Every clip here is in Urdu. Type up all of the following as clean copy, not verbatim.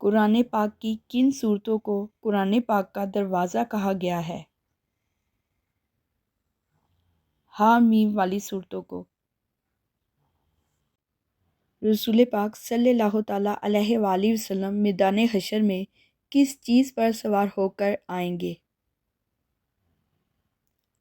قرآن پاک کی کن صورتوں کو قرآن پاک کا دروازہ کہا گیا ہے؟ ہاں میم والی صورتوں کو۔ رسول پاک صلی اللہ تعالیٰ علیہ وآلہ وسلم میدان حشر میں کس چیز پر سوار ہو کر آئیں گے؟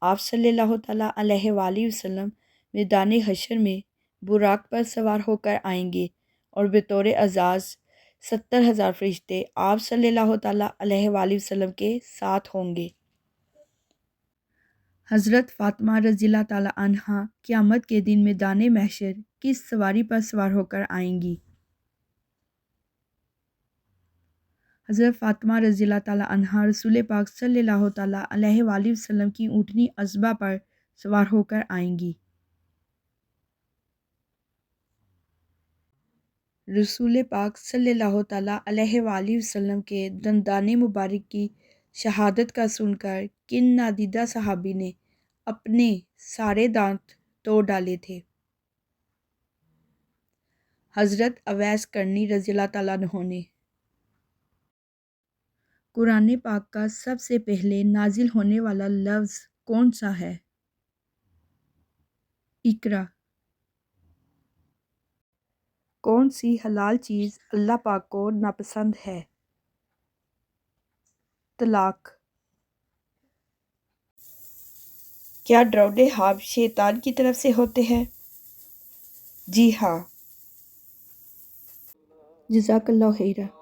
آپ صلی اللہ تعالیٰ علیہ وآلہ وسلم میدان حشر میں براق پر سوار ہو کر آئیں گے اور بطور اعزاز 70,000 فرشتے آپ صلی اللہ تعالیٰ علیہ وآلہ وسلم کے ساتھ ہوں گے۔ حضرت فاطمہ رضی اللہ تعالیٰ عنہا قیامت کے دن میدان محشر کس سواری پر سوار ہو کر آئیں گی؟ حضرت فاطمہ رضی اللہ تعالیٰ عنہا رسول پاک صلی اللہ تعالیٰ علیہ وآلہ وسلم کی اونٹنی عذبہ پر سوار ہو کر آئیں گی۔ رسول پاک صلی اللہ تعالیٰ علیہ وآلہ وسلم کے دندان مبارک کی شہادت کا سن کر کن نادیدہ صحابی نے اپنے سارے دانت توڑ ڈالے تھے؟ حضرت اویس کرنی رضی اللہ تعالیٰ عنہ نے۔ قرآن پاک کا سب سے پہلے نازل ہونے والا لفظ کون سا ہے؟ اقرا۔ کون سی حلال چیز اللہ پاک کو ناپسند ہے؟ طلاق۔ کیا ڈراؤنے خواب شیطان کی طرف سے ہوتے ہیں؟ جی ہاں۔ جزاک اللہ خیرہ۔